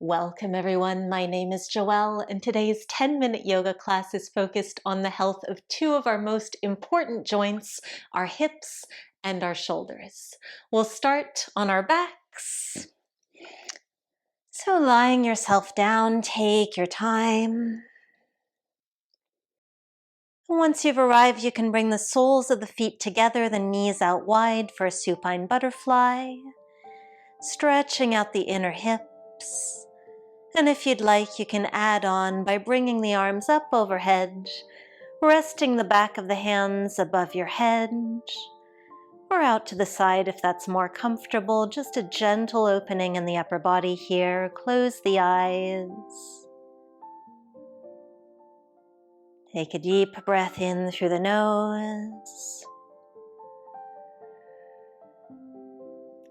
Welcome everyone, my name is Joelle and today's 10-minute yoga class is focused on the health of two of our most important joints, our hips and our shoulders. We'll start on our backs. So lying yourself down, take your time. Once you've arrived, you can bring the soles of the feet together, the knees out wide for a supine butterfly, stretching out the inner hips. And if you'd like, you can add on by bringing the arms up overhead, resting the back of the hands above your head, or out to the side if that's more comfortable. Just a gentle opening in the upper body here. Close the eyes. Take a deep breath in through the nose.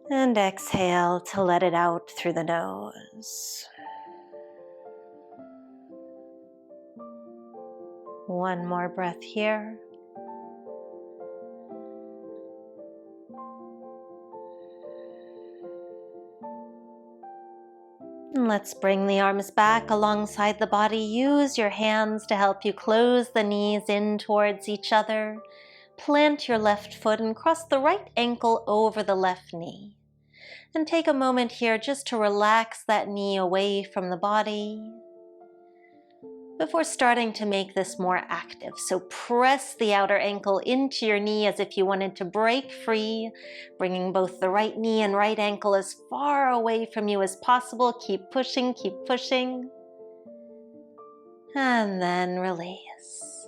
And exhale to let it out through the nose. One more breath here. And let's bring the arms back alongside the body. Use your hands to help you close the knees in towards each other. Plant your left foot and cross the right ankle over the left knee. And take a moment here just to relax that knee away from the body before starting to make this more active. So press the outer ankle into your knee as if you wanted to break free, bringing both the right knee and right ankle as far away from you as possible. Keep pushing, keep pushing. And then release.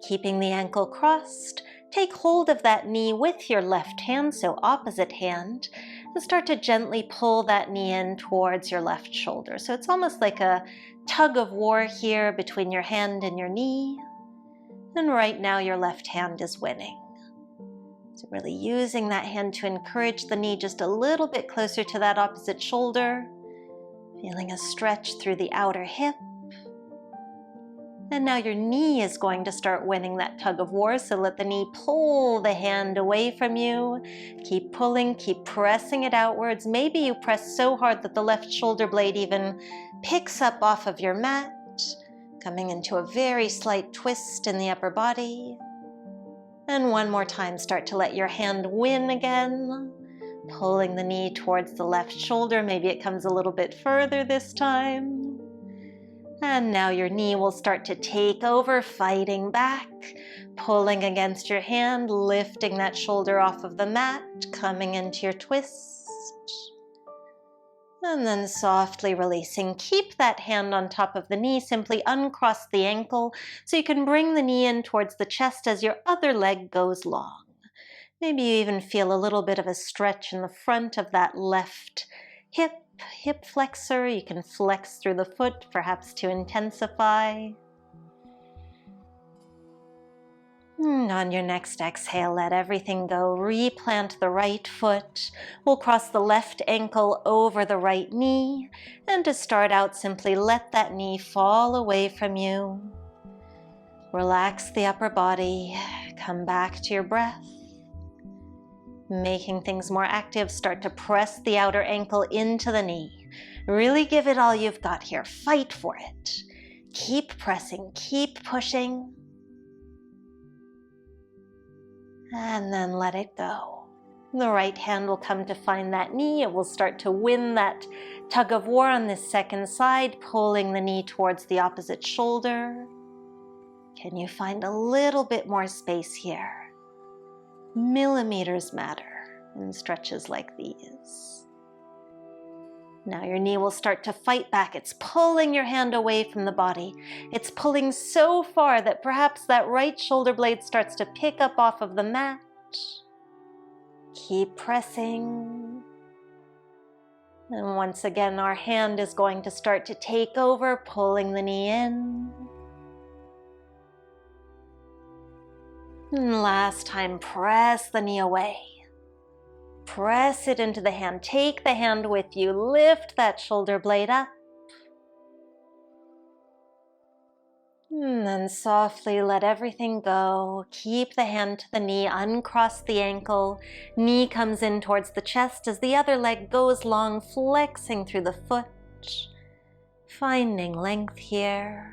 Keeping the ankle crossed, take hold of that knee with your left hand, so opposite hand, and start to gently pull that knee in towards your left shoulder. So it's almost like a tug of war here between your hand and your knee. And right now your left hand is winning. So really using that hand to encourage the knee just a little bit closer to that opposite shoulder. Feeling a stretch through the outer hip. And now your knee is going to start winning that tug of war, so let the knee pull the hand away from you. Keep pulling, keep pressing it outwards. Maybe you press so hard that the left shoulder blade even picks up off of your mat, coming into a very slight twist in the upper body. And one more time, start to let your hand win again, pulling the knee towards the left shoulder. Maybe it comes a little bit further this time. And now your knee will start to take over, fighting back, pulling against your hand, lifting that shoulder off of the mat, coming into your twist. And then softly releasing. Keep that hand on top of the knee, simply uncross the ankle so you can bring the knee in towards the chest as your other leg goes long. Maybe you even feel a little bit of a stretch in the front of that left hip flexor. You can flex through the foot, perhaps to intensify. And on your next exhale, let everything go. Replant the right foot. We'll cross the left ankle over the right knee. And to start out, simply let that knee fall away from you. Relax the upper body. Come back to your breath. Making things more active, start to press the outer ankle into the knee. Really give it all you've got here. Fight for it. Keep pressing, keep pushing. And then let it go. The right hand will come to find that knee. It will start to win that tug of war on this second side, pulling the knee towards the opposite shoulder. Can you find a little bit more space here? Millimeters matter in stretches like these. Now your knee will start to fight back. It's pulling your hand away from the body. It's pulling so far that perhaps that right shoulder blade starts to pick up off of the mat. Keep pressing. And once again, our hand is going to start to take over, pulling the knee in. And last time, press the knee away. Press it into the hand. Take the hand with you. Lift that shoulder blade up. And then softly let everything go. Keep the hand to the knee. Uncross the ankle. Knee comes in towards the chest as the other leg goes long, flexing through the foot. Finding length here.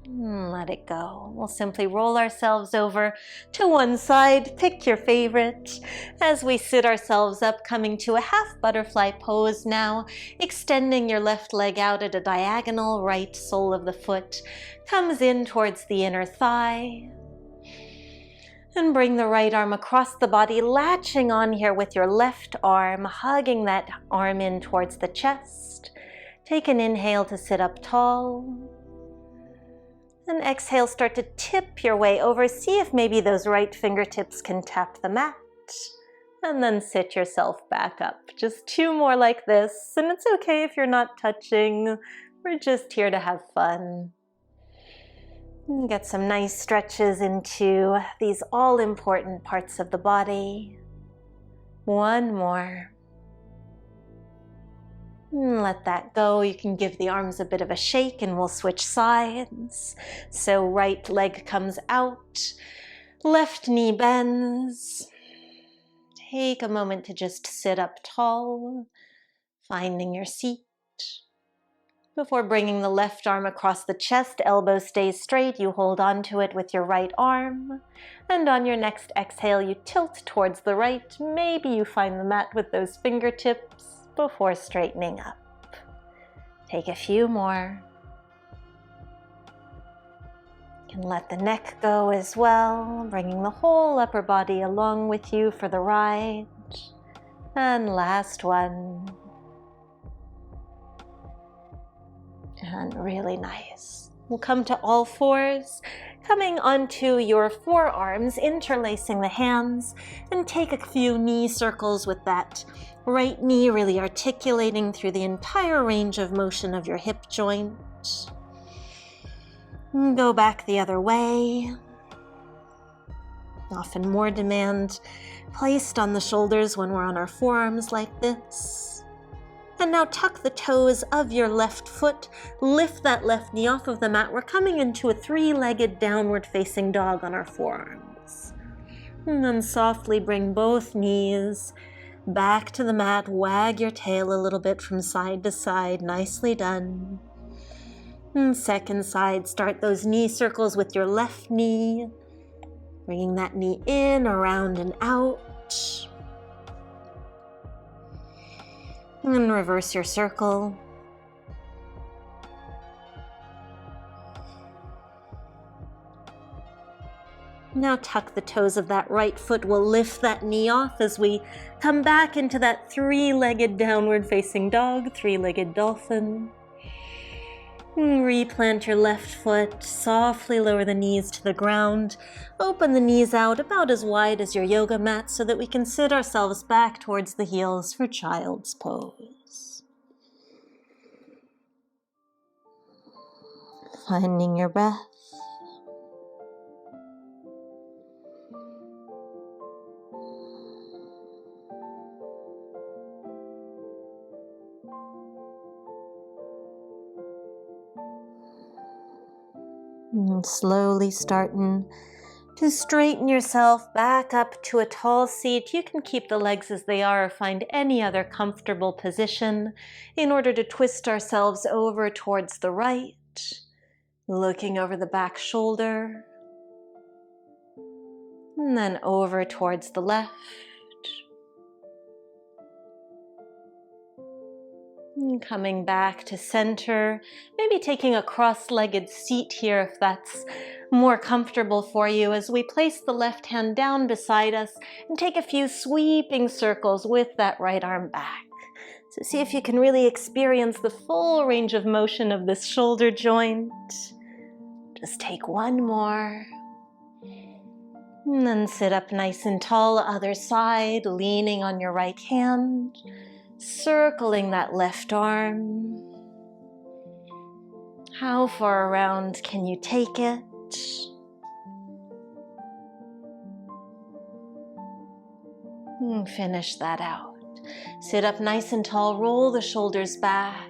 Let it go. We'll simply roll ourselves over to one side, pick your favorite. As we sit ourselves up, coming to a half butterfly pose now, extending your left leg out at a diagonal, right sole of the foot comes in towards the inner thigh. And bring the right arm across the body, latching on here with your left arm, hugging that arm in towards the chest. Take an inhale to sit up tall. And exhale, start to tip your way over. See if maybe those right fingertips can tap the mat. And then sit yourself back up. Just 2 more like this. And it's okay if you're not touching. We're just here to have fun. And get some nice stretches into these all-important parts of the body. 1 more. Let that go. You can give the arms a bit of a shake and we'll switch sides. So right leg comes out, left knee bends. Take a moment to just sit up tall, finding your seat. Before bringing the left arm across the chest, elbow stays straight, you hold on to it with your right arm. And on your next exhale, you tilt towards the right. Maybe you find the mat with those fingertips before straightening up. Take a few more. You can let the neck go as well, bringing the whole upper body along with you for the ride. And last one. And really nice. We'll come to all fours, coming onto your forearms, interlacing the hands, and take a few knee circles with that right knee really articulating through the entire range of motion of your hip joint. Go back the other way. Often more demand placed on the shoulders when we're on our forearms like this. And now tuck the toes of your left foot, lift that left knee off of the mat. We're coming into a 3-legged downward facing dog on our forearms. And then softly bring both knees back to the mat, wag your tail a little bit from side to side, nicely done. And second side, start those knee circles with your left knee, bringing that knee in, around and out. And reverse your circle. Now tuck the toes of that right foot. We'll lift that knee off as we come back into that 3-legged downward facing dog, 3-legged dolphin. And replant your left foot, softly lower the knees to the ground. Open the knees out about as wide as your yoga mat so that we can sit ourselves back towards the heels for child's pose. Finding your breath. And slowly starting to straighten yourself back up to a tall seat. You can keep the legs as they are or find any other comfortable position in order to twist ourselves over towards the right, looking over the back shoulder, and then over towards the left. And coming back to center, maybe taking a cross-legged seat here if that's more comfortable for you, as we place the left hand down beside us and take a few sweeping circles with that right arm back. So see if you can really experience the full range of motion of this shoulder joint. Just take one more. And then sit up nice and tall, other side, leaning on your right hand. Circling that left arm. How far around can you take it? And finish that out. Sit up nice and tall, roll the shoulders back.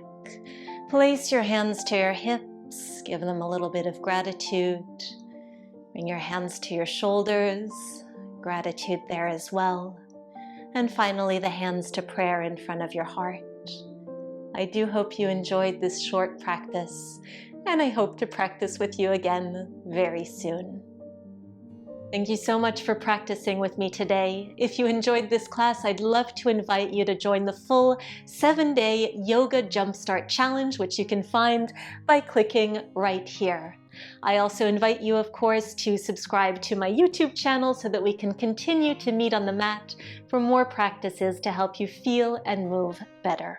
Place your hands to your hips, give them a little bit of gratitude. Bring your hands to your shoulders, gratitude there as well. And finally, the hands to prayer in front of your heart. I do hope you enjoyed this short practice, and I hope to practice with you again very soon. Thank you so much for practicing with me today. If you enjoyed this class, I'd love to invite you to join the full 7-day Yoga Jumpstart Challenge, which you can find by clicking right here. I also invite you, of course, to subscribe to my YouTube channel so that we can continue to meet on the mat for more practices to help you feel and move better.